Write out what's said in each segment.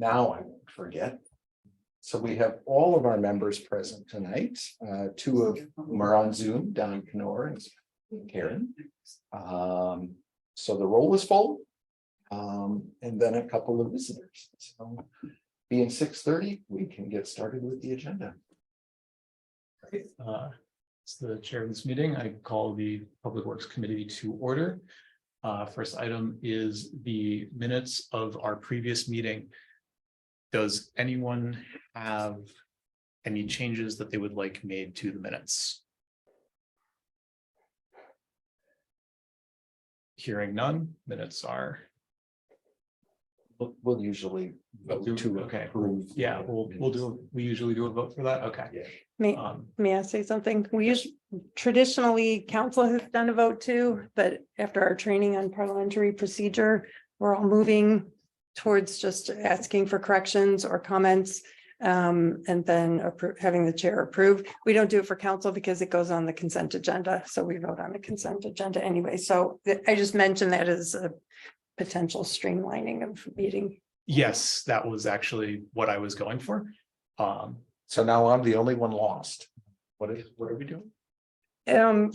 now I won't forget. So we have all of our members present tonight. Two of whom are on Zoom, Don Knorr and Karen. So the roll is full. And then a couple of visitors. So being 6:30, we can get started with the agenda. As the chair of this meeting, I call the Public Works Committee to order. First item is the minutes of our previous meeting. Does anyone have any changes that they would like made to the minutes? Hearing none, minutes are. We'll usually vote to Okay. approve. Yeah, we usually do a vote for that. Okay. Yeah. May I say something? Traditionally, council has done a vote too, but after our training on parliamentary procedure, we're all moving towards just asking for corrections or comments. And then having the chair approve. We don't do it for council because it goes on the consent agenda. So we vote on the consent agenda anyway. So I just mentioned that as a potential streamlining of meeting. Yes, that was actually what I was going for. So now I'm the only one lost. What are we doing?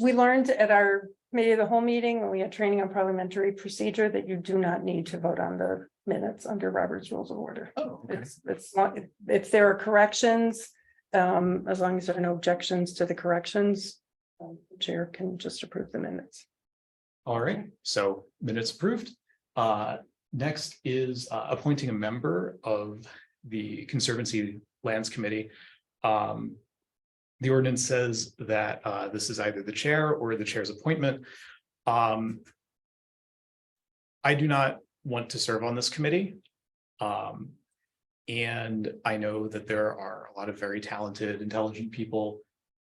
We learned at our committee of the whole meeting when we had training on parliamentary procedure that you do not need to vote on the minutes under Robert's Rules of Order. Oh, okay. It's not, if there are corrections, as long as there are no objections to the corrections, the chair can just approve the minutes. All right, so minutes approved. Next is appointing a member of the Conservancy Lands Committee. The ordinance says that this is either the chair or the chair's appointment. I do not want to serve on this committee. And I know that there are a lot of very talented, intelligent people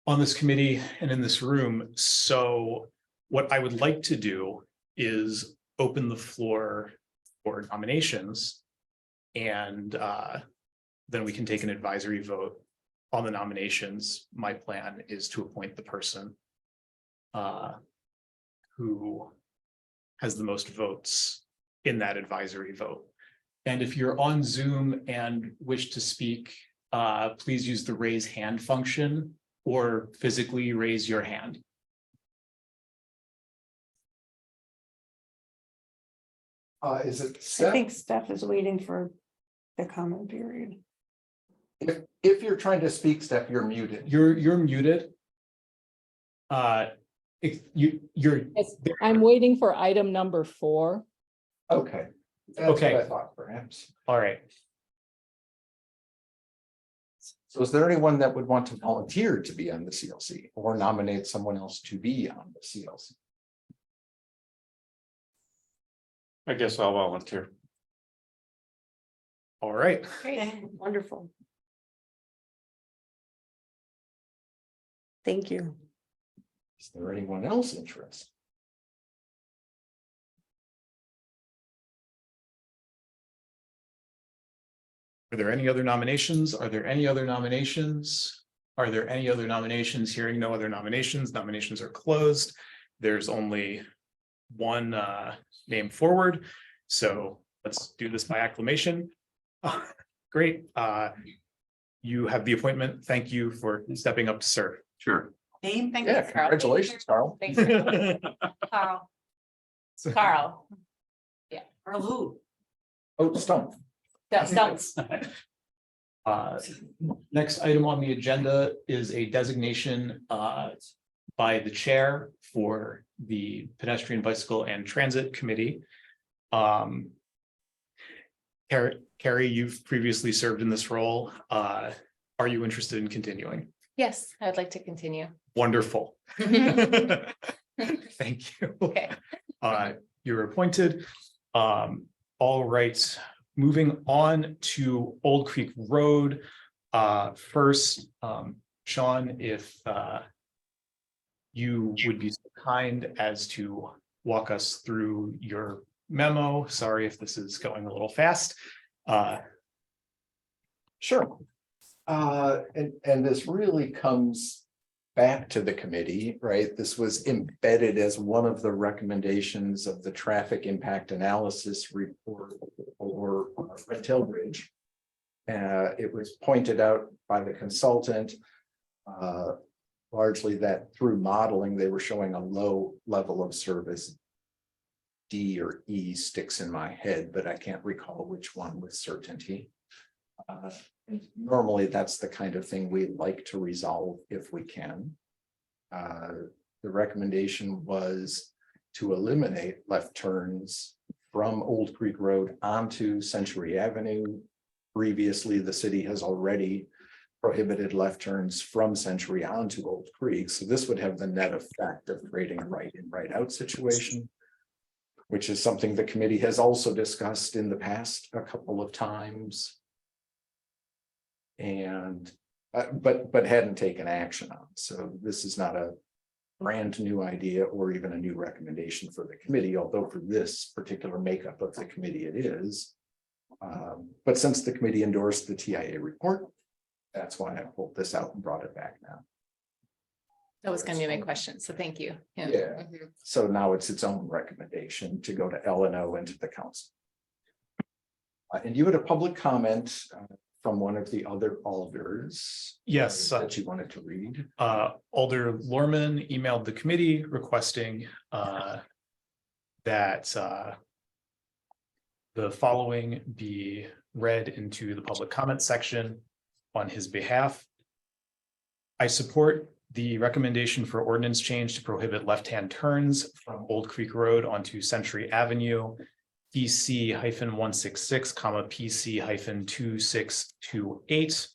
on this committee and in this room. So what I would like to do is open the floor for nominations, and then we can take an advisory vote on the nominations. My plan is to appoint the person who has the most votes in that advisory vote. And if you're on Zoom and wish to speak, please use the raise hand function or physically raise your hand. Is it I Steph? think Steph is waiting for the comment period. If you're trying to speak, Steph, you're muted. You're muted. You're Yes, I'm waiting for item number 4. Okay. That's Okay. what I thought, perhaps. all right. So is there anyone that would want to volunteer to be on the CLC or nominate someone else to be on the CLC? I guess I'll volunteer. All right. Great, wonderful. Thank you. Is there anyone else interested? Are there any other nominations? Are there any other nominations? Are there any other nominations? Hearing no other nominations, nominations are closed. There's only one name forward. So let's do this by acclamation. Great. You have the appointment. Thank you for stepping up to serve. Sure. Name, thank Yeah, you, Carl. congratulations, Carl. Thanks, Carl. Carl. Yeah, Carl who? Oh, Stone. Stumps. Next item on the agenda is a designation by the chair for the Pedestrian, Bicycle and Transit Committee. Carrie, you've previously served in this role. Are you interested in continuing? Yes, I'd like to continue. Wonderful. Thank you. Okay. You're appointed. All right, moving on to Old Creek Road. First, Sean, if you would be so kind as to walk us through your memo. Sorry if this is going a little fast. Sure. And this really comes back to the committee, right? This was embedded as one of the recommendations of the traffic impact analysis report or Red Tail Bridge. It was pointed out by the consultant largely that through modeling, they were showing a low level of service. D or E sticks in my head, but I can't recall which one with certainty. Normally, that's the kind of thing we like to resolve if we can. The recommendation was to eliminate left turns from Old Creek Road onto Century Avenue. Previously, the city has already prohibited left turns from Century onto Old Creek. So this would have the net effect of creating a right in, right out situation, which is something the committee has also discussed in the past a couple of times. And but hadn't taken action on. So this is not a brand new idea or even a new recommendation for the committee, although for this particular makeup of the committee it is. But since the committee endorsed the TIA report, that's why I pulled this out and brought it back now. That was gonna be my question, so thank you. Yeah. Mhm. So now it's its own recommendation to go to L&O and to the council. And you had a public comment from one of the other alders. Yes. That you wanted to read. Alder Lorman emailed the committee requesting that the following be read into the public comment section on his behalf. I support the recommendation for ordinance change to prohibit left-hand turns from Old Creek Road onto Century Avenue, PC-166, PC-2628.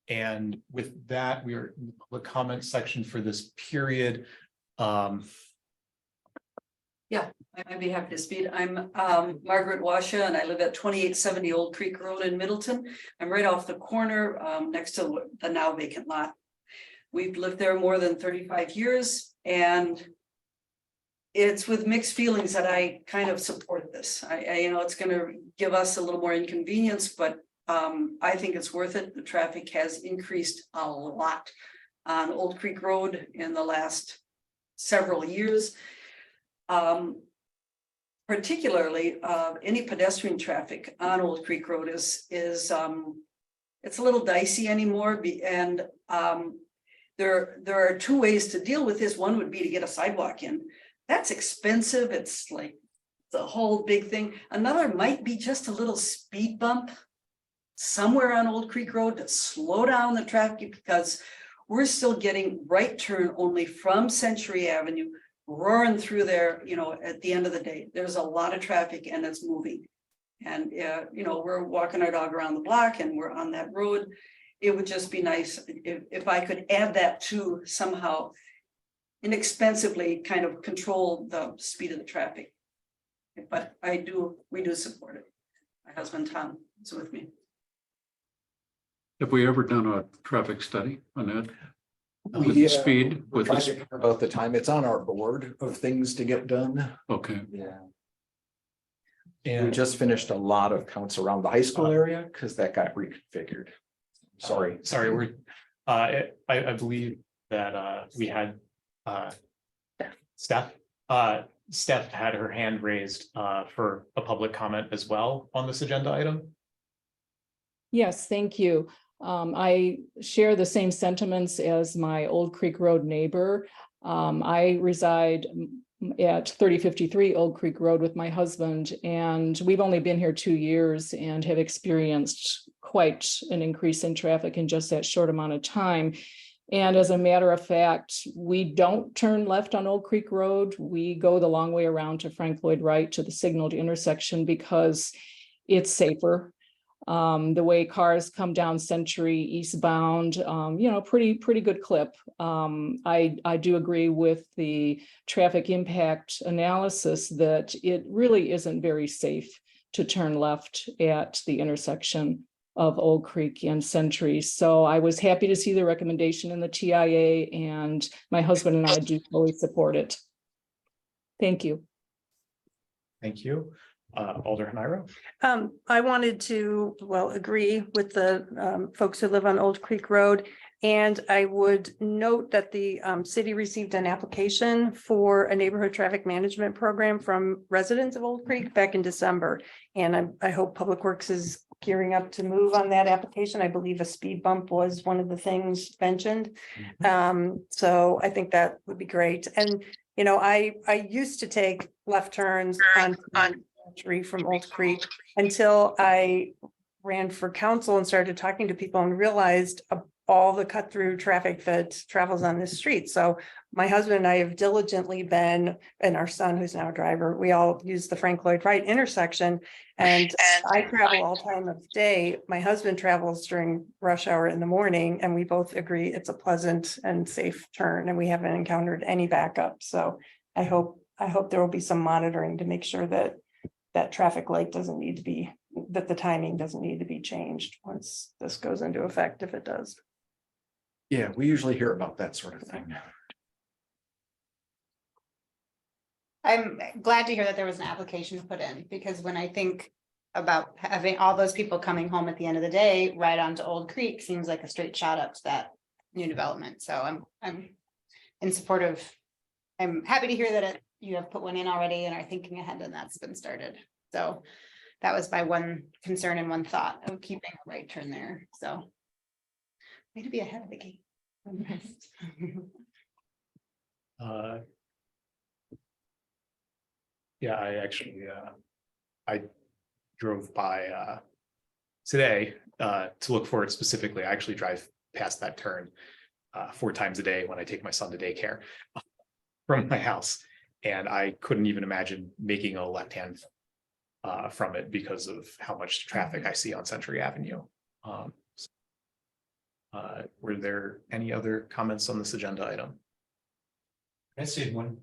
And with that, we are in the public comment section for this period. Yeah, I'd be happy to speak. I'm Margaret Washa and I live at 2870 Old Creek Road in Middleton. I'm right off the corner next to the now vacant lot. We've lived there more than 35 years and it's with mixed feelings that I kind of support this. I it's going to give us a little more inconvenience, but I think it's worth it. The traffic has increased a lot on Old Creek Road in the last several years. Particularly any pedestrian traffic on Old Creek Road is it's a little dicey anymore. And there are two ways to deal with this. One would be to get a sidewalk in. That's expensive. It's like the whole big thing. Another might be just a little speed bump somewhere on Old Creek Road to slow down the traffic, because we're still getting right turn only from Century Avenue, roaring through there, at the end of the day. There's a lot of traffic and it's moving. And, we're walking our dog around the block and we're on that road. It would just be nice if I could add that to somehow inexpensively kind of control the speed of the traffic. But we do support it. My husband, Tom, is with me. Have we ever done a traffic study on that? With We, the speed, we're with trying this, to carve out the time. It's on our board of things to get done. okay, Yeah. We And just finished a lot of counts around the high school area because that got reconfigured. Sorry. we're, I believe that we had Steph had her hand raised for a public comment as well on this agenda item. Yes, thank you. I share the same sentiments as my Old Creek Road neighbor. I reside at 3053 Old Creek Road with my husband, and we've only been here 2 years and have experienced quite an increase in traffic in just that short amount of time. And as a matter of fact, we don't turn left on Old Creek Road. We go the long way around to Frank Lloyd Wright to the signaled intersection because it's safer. The way cars come down Century eastbound, pretty good clip. I do agree with the traffic impact analysis that it really isn't very safe to turn left at the intersection of Old Creek and Century. So I was happy to see the recommendation in the TIA, and my husband and I do fully support it. Thank you. Thank you. Alder Haniro. I wanted to, agree with the folks who live on Old Creek Road. And I would note that the city received an application for a neighborhood traffic management program from residents of Old Creek back in December. And I hope Public Works is gearing up to move on that application. I believe a speed bump was one of the things mentioned. So I think that would be great. And, you know, I used to take left turns on Tree from Old Creek until I ran for council and started talking to people and realized all the cut through traffic that travels on this street. So my husband and I have diligently been, and our son, who's now a driver, we all use the Frank Lloyd Wright intersection. And I travel all time of day. My husband travels during rush hour in the morning, and we both agree it's a pleasant and safe turn, and we haven't encountered any backup. So I hope there will be some monitoring to make sure that that traffic light doesn't need to be, that the timing doesn't need to be changed once this goes into effect, if it does. Yeah, we usually hear about that sort of thing. I'm glad to hear that there was an application put in, because when I think about having all those people coming home at the end of the day, right onto Old Creek seems like a straight shot up to that new development. So I'm in support of, I'm happy to hear that you have put one in already and are thinking ahead, and that's been started. So that was my one concern and one thought of keeping a right turn there. So way to be ahead of the game. Yeah, I actually, I drove by today to look for it specifically. I actually drive past that turn 4 times a day when I take my son to daycare from my house. And I couldn't even imagine making a left-hand from it because of how much traffic I see on Century Avenue. Were there any other comments on this agenda item? I see one.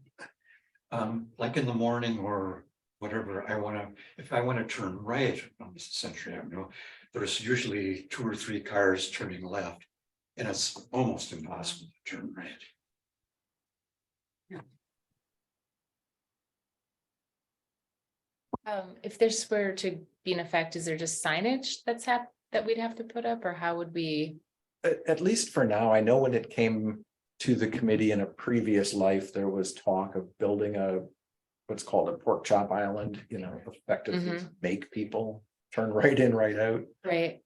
Like in the morning or whatever, if I want to turn right on Century Avenue, there's usually 2 or 3 cars turning left. And it's almost impossible to turn right. If this were to be in effect, is there just signage that we'd have to put up, or how would we? At least for now, I know when it came to the committee in a previous life, there was talk of building what's called a pork chop island, you know, effectively make people turn right in, right out. Right.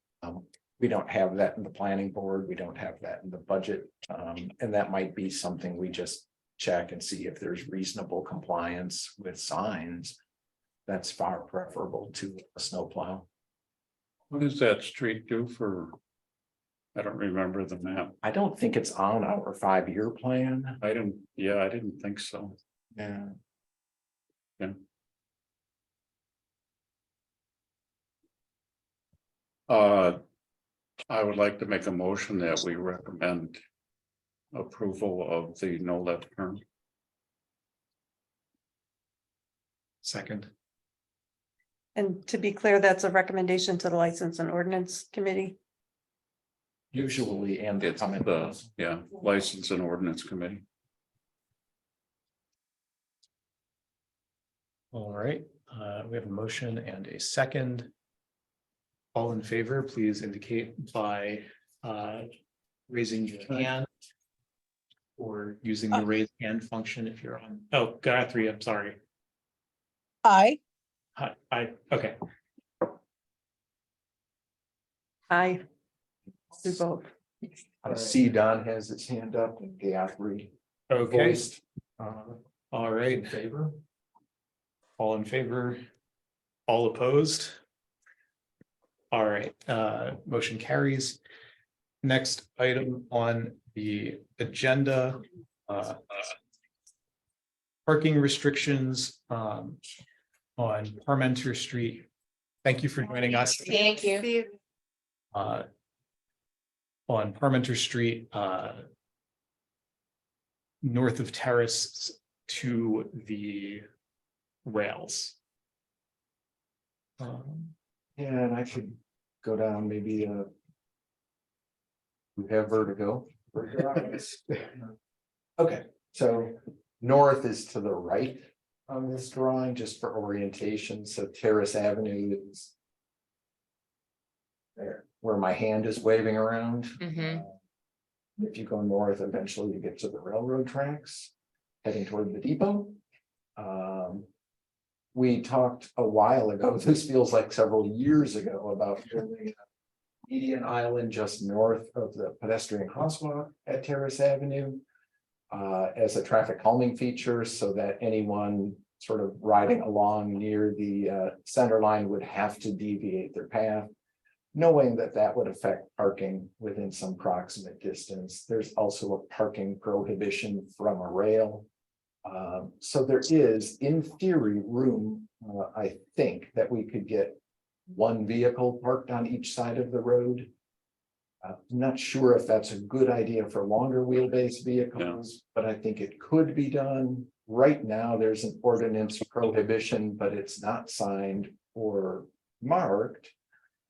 We don't have that in the planning board. We don't have that in the budget. And that might be something we just check and see if there's reasonable compliance with signs. That's far preferable to a snowplow. What does that street do for? I don't remember the map. I don't think it's on our 5-year plan. I didn't think so. Yeah. Yeah. I would like to make a motion that we recommend approval of the no left turn. Second. And to be clear, that's a recommendation to the License and Ordinance Committee. Usually, and It's the, License and Ordinance Committee. All right, we have a motion and a second. All in favor, please indicate by raising your hand or using the raise hand function if you're on. Oh, Guthrie, I'm sorry. Aye. Hi, okay. I do both. I see Don has his hand up and Guthrie. Okay, voiced, all right. in favor. All in favor? All opposed? All right, motion carries. Next item on the agenda. Parking restrictions on Parmenter Street. Thank you for joining us. Thank you. On Parmenter Street, north of Terrace to the rails. Yeah, and I could go down maybe we have vertigo. Okay, so north is to the right on this drawing, just for orientation. So Terrace Avenue is there, where my hand is waving around. If you go north, eventually you get to the railroad tracks, heading toward the depot. We talked a while ago, this feels like several years ago, about building a median island just north of the pedestrian crosswalk at Terrace Avenue. As a traffic calming feature, so that anyone sort of riding along near the center line would have to deviate their path, knowing that that would affect parking within some proximate distance. There's also a parking prohibition from a rail. So there is, in theory, room, I think, that we could get one vehicle parked on each side of the road. I'm not sure if that's a good idea for longer wheelbase vehicles, but I think it could be done. Right now, there's an ordinance prohibition, but it's not signed or marked.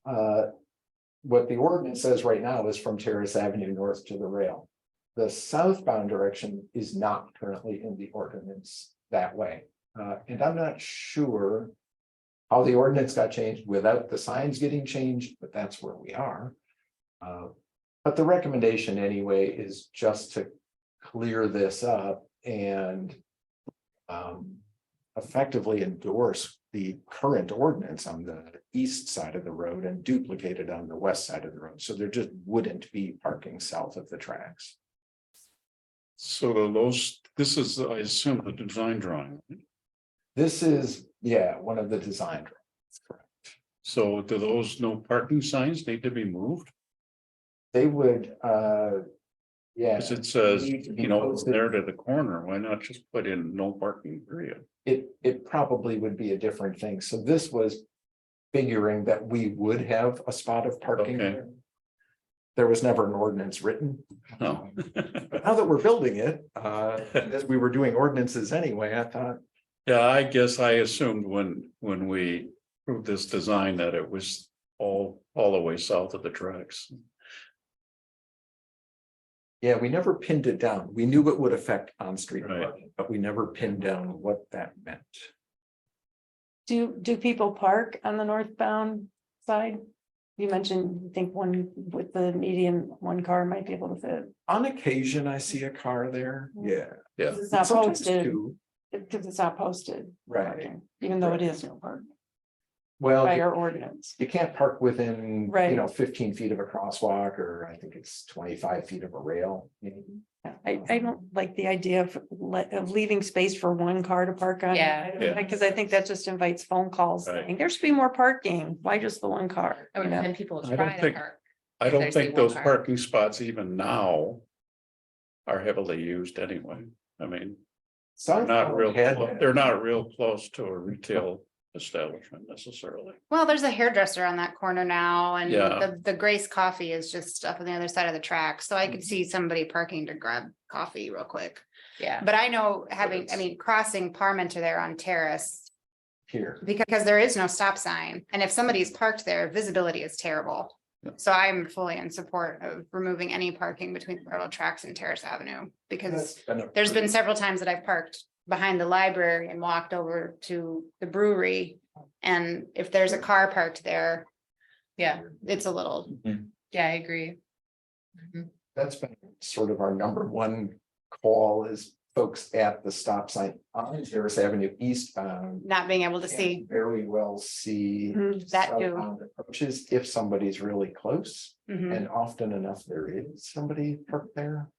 What the ordinance says right now is from Terrace Avenue north to the rail. The southbound direction is not currently in the ordinance that way. And I'm not sure how the ordinance got changed without the signs getting changed, but that's where we are. But the recommendation anyway is just to clear this up and effectively endorse the current ordinance on the east side of the road and duplicate it on the west side of the road. So there just wouldn't be parking south of the tracks. So those, this is, I assume, the design drawing. This is, yeah, one of the design drawings, correct. So do those no parking signs need to be moved? They would, yeah. Because it says, need to be you know, posted. there to the corner, why not just put in no parking period? It probably would be a different thing. So this was figuring that we would have a spot of parking. Okay. There. There was never an ordinance written. No. But now that we're building it, as we were doing ordinances anyway, I thought, Yeah, I guess I assumed when we approved this design that it was all the way south of the tracks. yeah, we never pinned it down. We knew it would affect on-street Right. parking, but we never pinned down what that meant. Do people park on the northbound side? You mentioned, you think one with the median, one car might be able to fit. On occasion, I see a car there. Yeah. Yeah. It's not Sometimes posted, two. because it's not posted. Right. parking, Even though it is no parking Well, by our ordinance. you can't park within, Right. 15 feet of a crosswalk, or I think it's 25 feet of a rail. I don't like the idea of leaving space for one car to park on. Yeah. Yeah. Because I think that just invites phone calls Right. saying, there should be more parking. Why just the one car? Or You know? then people I don't try to think- park. I don't There's think the one those car. parking spots even now are heavily used anyway. I mean, they're not real, they're not real close to a retail establishment necessarily. Well, there's a hairdresser on that corner now, and Yeah. the Grace Coffee is just up on the other side of the track, so I could Mm-hmm. see somebody parking to grab coffee real quick. Yeah. But I know crossing Parmenter there on Terrace, Here. because there is no stop sign, and if somebody's parked there, visibility is terrible. Yeah. So I'm fully in support of removing any parking between the railroad tracks and Terrace Avenue, because there's been several times that I've parked behind the library and walked over to the brewery. And if there's a car parked there, Yeah, it's a little, yeah, I agree. Mhm. That's been sort of our number one call, is folks at the stop sign on Terrace Avenue eastbound. not being able to can see. very well see That too. southbound approaches if somebody's really close, Mhm. and often enough there is somebody parked there.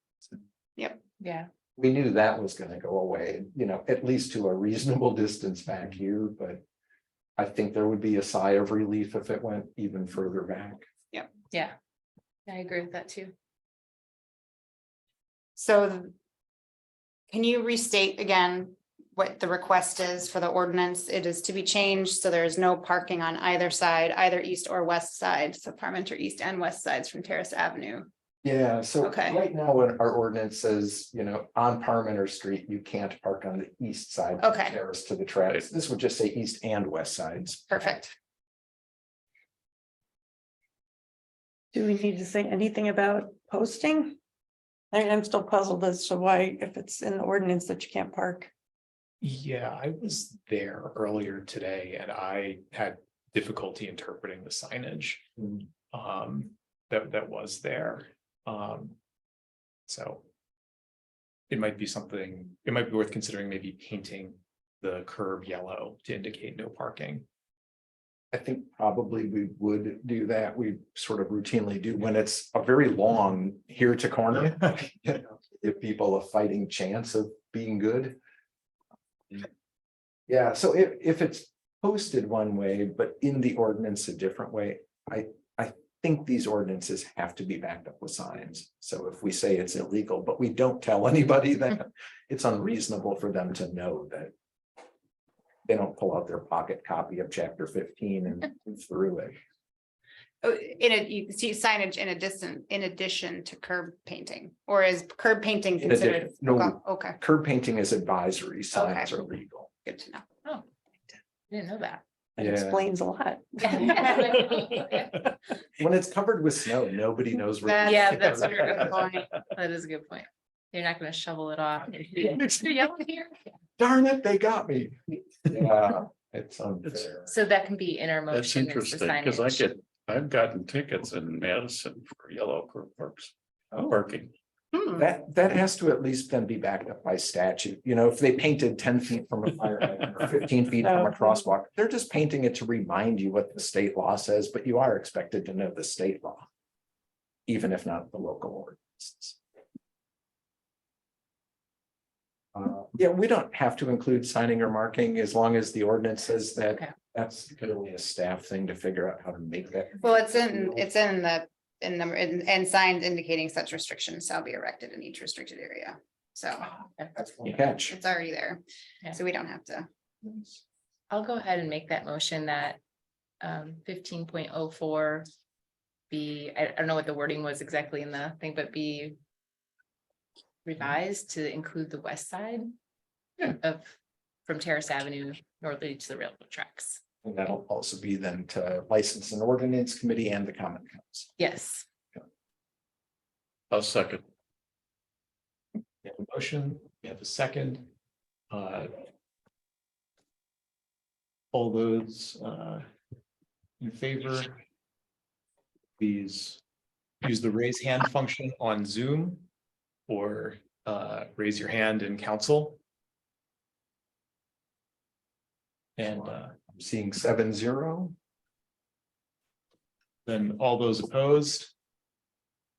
Yeah, We knew that was gonna go away, at least to a reasonable distance back here, but I think there would be a sigh of relief if it went even further back. yeah. I agree with that too. So can you restate again what the request is for the ordinance? It is to be changed, so there is no parking on either side, either east or west side, so Parmenter east and west sides from Terrace Avenue. Yeah, so Okay. right now, when our ordinance says, on Parmenter Street, you can't park on the east side. of the Okay. Terrace to the tracks. This would just say east and west sides. Perfect. Do we need to say anything about posting? I'm still puzzled as to why, if it's in the ordinance that you can't park. Yeah, I was there earlier today and I had difficulty interpreting the signage. Mm. That was there. So. It might be something, it might be worth considering maybe painting the curb yellow to indicate no parking. I think probably we would do that. We sort of routinely do when it's a very long here to corner. Give people a fighting chance of being good. Yeah, so if it's posted one way, but in the ordinance a different way, I think these ordinances have to be backed up with signs. So if we say it's illegal, but we don't tell anybody that, it's unreasonable for them to know that they don't pull out their pocket copy of chapter 15 and move through it. Oh, you see signage in addition to curb painting, or is curb painting In addition, considered? no. Okay, Curb painting is advisory, signs Okay. are legal. good to know. Oh, I didn't know that. That Yeah. explains a lot. When it's covered with snow, nobody knows where. Yeah, that's a very good point. That is a good point. You're not gonna shovel it off. You're yelling here. Darn it, they got me. Yeah, it's unfair. So that can be in our That's motion. is the interesting, because signage. I've gotten tickets in Madison for yellow curb parks, parking. Hmm. That has to at least then be backed up by statute. You know, if they painted 10 feet from a fire hydrant or 15 feet from a crosswalk, they're just painting it to remind you what the state law says, but you are expected to know the state law. Even if not the local ordinances. Yeah, we don't have to include signing or marking as long as the ordinance says that. Okay. That's really a staff thing to figure out how to make that. Well, it's in number and signs indicating such restrictions shall be erected in each restricted area. So That's one catch. it's already there. Yeah. So we don't have to. I'll go ahead and make that motion that 15.04 be, I don't know what the wording was exactly in the thing, but be revised to include the west side of from Terrace Avenue northerly to the railroad tracks. And that'll also be then to license and ordinance committee and the common council. Yes. I'll second. We have a motion, we have a second. All those in favor, please use the raise hand function on Zoom or raise your hand in council. And I'm seeing 7-0. then all those opposed,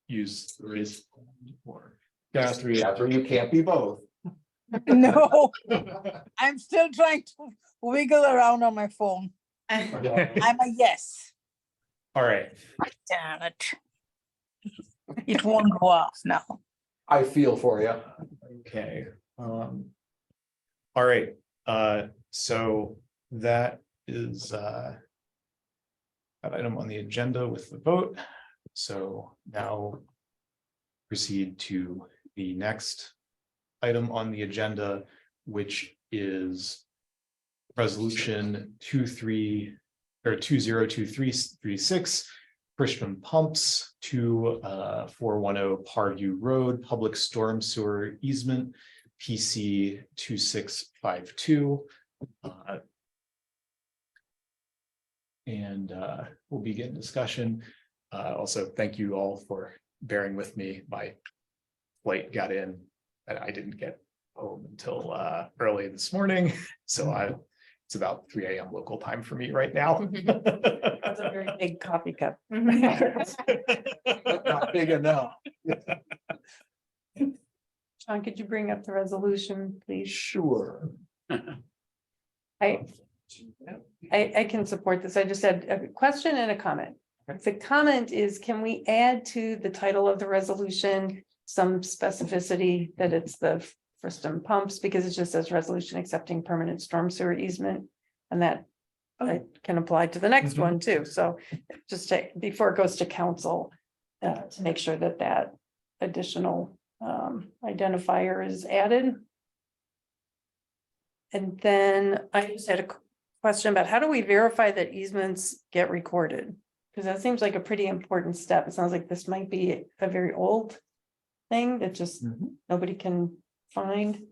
use the raise. Or Guthrie, Catherine, you can't be both. No, I'm still trying to wiggle around on my phone. Oh, I'm a yes. all right. Damn it. It won't go off now. I feel for you. Okay. All right, so that is that item on the agenda with the vote. So now proceed to the next item on the agenda, which is resolution 202336 Christian Pumps to 410 Parview Road, Public Storm Sewer Easement, PC 2652. And we'll begin discussion. Also, thank you all for bearing with me. My flight got in and I didn't get home until early this morning. So it's about 3 a.m. local time for me right now. That's a very big coffee cup. Not big enough. Sean, could you bring up the resolution, please? Sure. I can support this. I just had a question and a comment. The comment is, can we add to the title of the resolution some specificity that it's the Friston Pumps, because it just says resolution accepting permanent storm sewer easement, and that can apply to the next one too. So just before it goes to council, to make sure that that additional identifier is added. And then I just had a question about how do we verify that easements get recorded? Because that seems like a pretty important step. It sounds like this might be a very old thing that just nobody can find.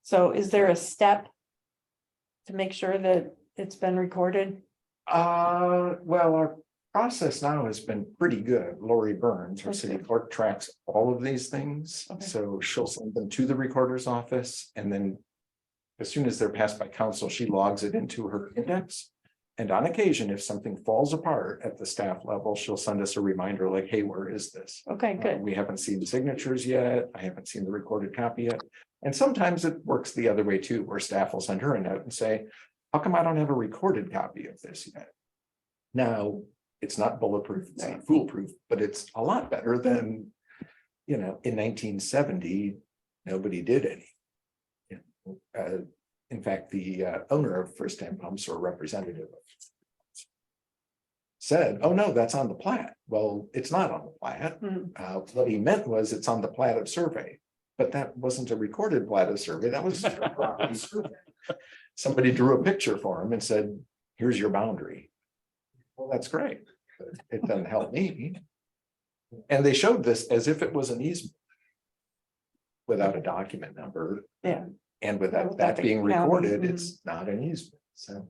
So is there a step to make sure that it's been recorded? Well, process now has been pretty good. Lori Burns, our city Okay. clerk, tracks all of these things. Okay. So she'll send them to the recorder's office, and then as soon as they're passed by council, she logs it into her index. And on occasion, if something falls apart at the staff level, she'll send us a reminder like, hey, where is this? Okay, good. We haven't seen the signatures yet. I haven't seen the recorded copy yet. And sometimes it works the other way too, where staff will send her a note and say, how come I don't have a recorded copy of this yet? Now, it's not bulletproof, it's not foolproof, but it's a lot better than, in 1970, nobody did any. In fact, the owner of First Time Pumps, or representative of, said, oh no, that's on the plat. Well, it's not on the plat. What he meant was it's on the plat of survey, but that wasn't a recorded plat of survey. That was a property survey. Somebody drew a picture for him and said, here's your boundary. Well, that's great. But it doesn't help me. And they showed this as if it was an easement without a document number. Yeah. And without Without that the being county, recorded, mhm. it's not an easement. So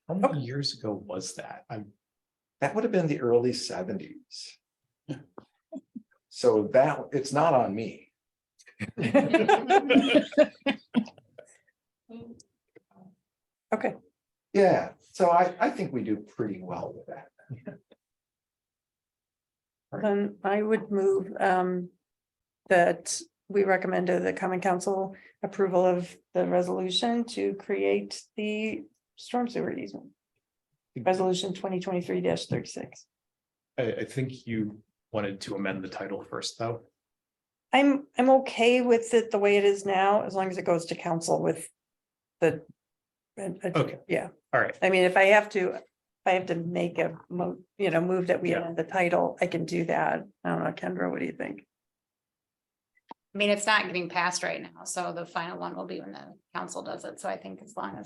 How many years ago was that? that would have been the early 70s. So that it's not on me. Okay, Yeah, so I think we do pretty well with that. then I would move that we recommend to the common council approval of the resolution to create the storm sewer easement. Resolution 2023-36. I think you wanted to amend the title first, though. I'm okay with it the way it is now, as long as it goes to council with the. Okay. Yeah, All right. I mean, if I have to make a move that we Yeah. amend the title, I can do that. I don't know, Kendra, what do you think? I mean, it's not getting passed right now, so the final one will be when the council does it, so I think as long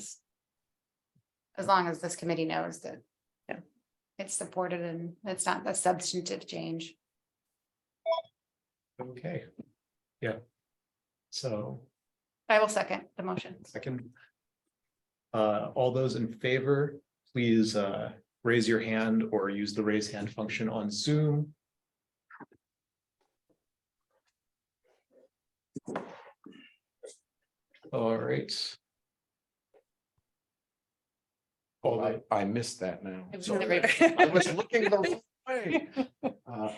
as this committee knows that. Yeah. It's supported and it's not a substantive change. Okay. Yeah. So I will second the motion. second. All those in favor, please raise your hand or use the raise hand function on Zoom. All right. I missed that now. It was So in the right- I was looking the wrong way.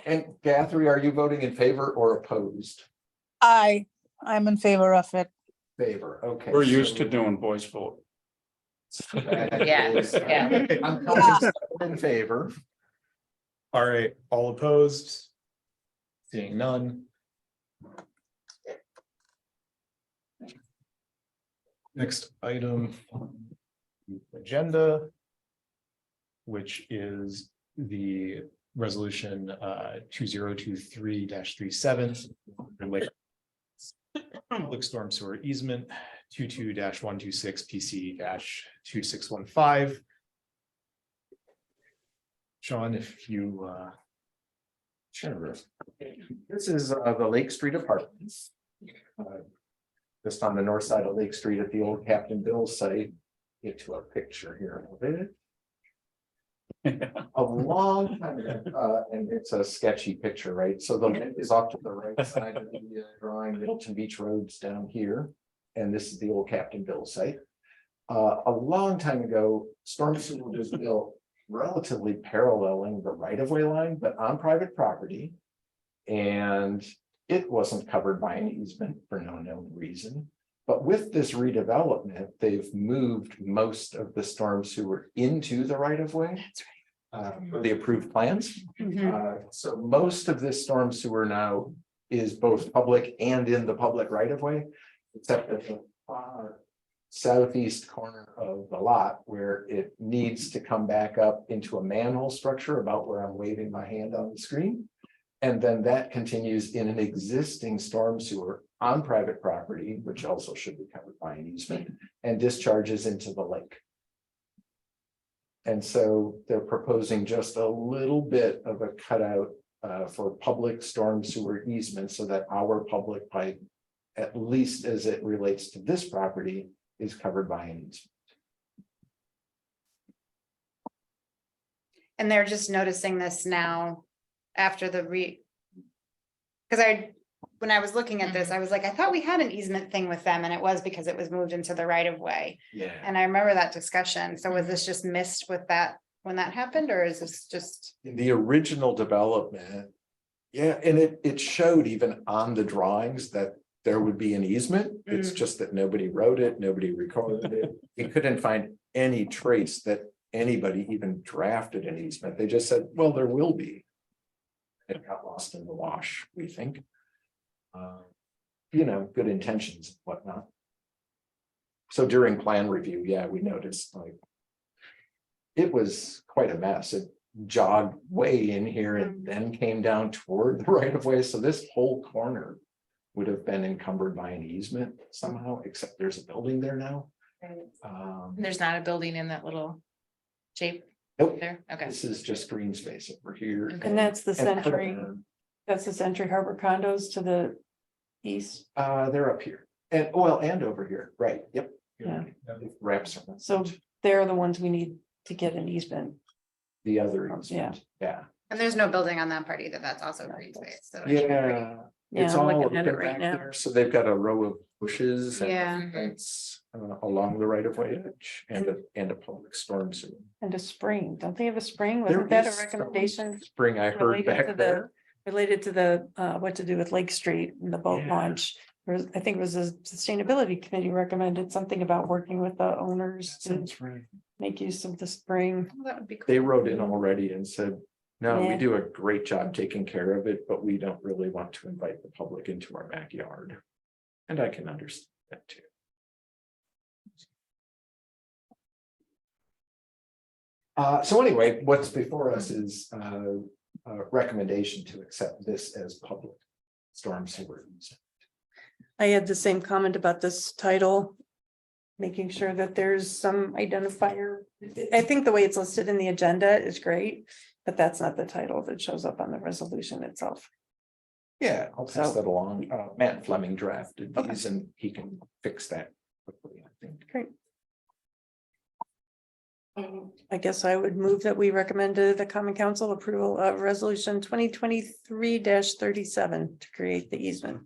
And Guthrie, are you voting in favor or opposed? I'm in favor of it. Favor, okay. We're used so- to doing voice vote. Yeah, yeah. I'm counting in favor. All right, all opposed? Seeing none. Next item on the agenda, which is the resolution 2023-37. Public storm sewer easement 22-126 PC-2615. Sean, if you Sure. This is the Lake Street Apartments. Just on the north side of Lake Street at the old Captain Bill's site. Get to a picture here of it. A long time ago, and it's a sketchy picture, right? So the lake is off to the right side of the drawing. Middleton Beach Road's down here. And this is the old Captain Bill's site. A long time ago, storm sewer was built relatively paralleling the right-of-way line, but on private property. And it wasn't covered by an easement for no known reason. But with this redevelopment, they've moved most of the storm sewer into the right-of-way. That's right. For the approved plans. So most of this storm sewer now is both public and in the public right-of-way, except at the far southeast corner of the lot where it needs to come back up into a manhole structure about where I'm waving my hand on the screen. And then that continues in an existing storm sewer on private property, which also should be covered by an easement, and discharges into the lake. And so they're proposing just a little bit of a cutout for public storm sewer easement so that our public pipe, at least as it relates to this property, is covered by an easement. And they're just noticing this now after the because when I was looking at this, I was like, I thought we had an easement thing with them, and it was because it was moved into the right of way. Yeah. And I remember that discussion. So was this just missed with that when that happened, or is this just? In the original development. Yeah, and it showed even on the drawings that there would be an easement. It's just that nobody wrote it, nobody recorded it. We couldn't find any trace that anybody even drafted an easement. They just said, well, there will be. It got lost in the wash, we think. You know, good intentions and whatnot. So during plan review, yeah, we noticed like. It was quite a mess. It jogged way in here and then came down toward the right of way. So this whole corner would have been encumbered by an easement somehow, except there's a building there now. There's not a building in that little shape Nope, there. Okay. this is just green space over here. And that's the And Century, that's the Century Harbor condos to the east. they're up here and well, and over here, right? Yep. Yeah. It wraps around. So they're the ones we need to get an easement. The other, Yeah. yeah, And there's no building on that part either. That's also green space. So yeah. It's Yeah, I'm all looking at it open right back now. there. So they've got a row of bushes and Yeah. a fence along the right of way edge and a public storm sewer. And a spring, don't they have a spring? There Wasn't that a is some recommendation? Spring, I heard related to back the- there. Related to the, what to do with Lake Street and the boat Yeah. launch? I think it was a sustainability committee recommended something about working with the owners to Sounds right. make use of the spring. that would be cool. They wrote in already and said, no, we Yeah. do a great job taking care of it, but we don't really want to invite the public into our backyard. And I can understand that too. So anyway, what's before us is a recommendation to accept this as public storm sewer. I had the same comment about this title. Making sure that there's some identifier. I think the way it's listed in the agenda is great, but that's not the title that shows up on the resolution itself. Yeah, I'll pass So- that along. Matt Fleming drafted these and he can fix that quickly, I think. Great. I guess I would move that we recommend to the Common Council approval of resolution 2023-37 to create the easement.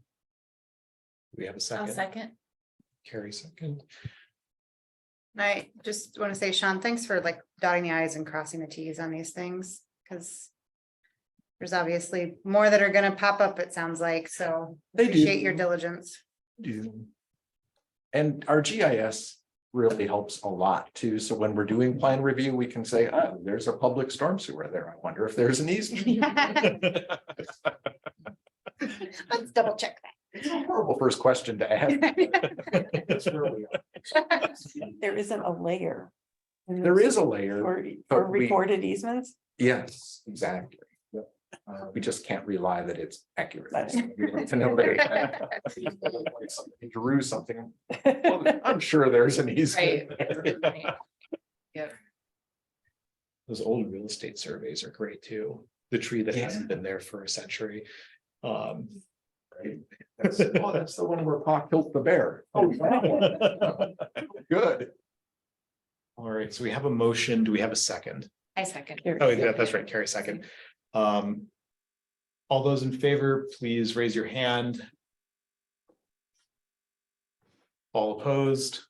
We have a I'll second. second. Carrie second. I just want to say, Sean, thanks for like dotting the i's and crossing the t's on these things, because there's obviously more that are gonna pop up, it sounds like, so They do. appreciate your diligence. And our GIS really helps a lot too. So when we're doing plan review, we can say, oh, there's a public storm sewer there. I wonder if there's an easement. Let's double check It's a horrible first question to ask. that. That's where we are. There isn't a layer. in There this is a layer. For but we- recorded easement. Yes, exactly. Yep. We just can't rely that it's accurate. Right. We want to know that he drew something. Well, I'm sure there's an easement. Right. Yep. Those old real estate surveys are great too. The tree that Yeah. hasn't been there for a century. That's the one where Pa killed the bear. Oh, wow. Good. All right, so we have a motion. Do we have a second? I second. Oh, yeah, that's right, Carrie second. All those in favor, please raise your hand. All opposed?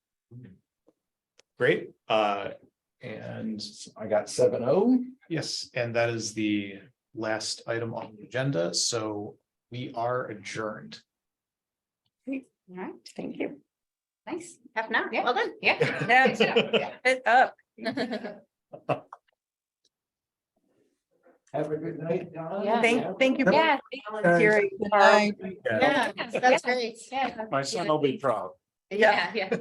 Great, and I got 7-0. yes, and that is the last item on the agenda, so we are adjourned. All right, Thank you. nice. Half an hour. Yeah. Well done. Yeah. Yeah. It up. Have a good night, Don. Yeah. Thank you. for Yeah. volunteering. Good night. Yeah, that's great. Yeah. My son will be proud. Yeah, yeah.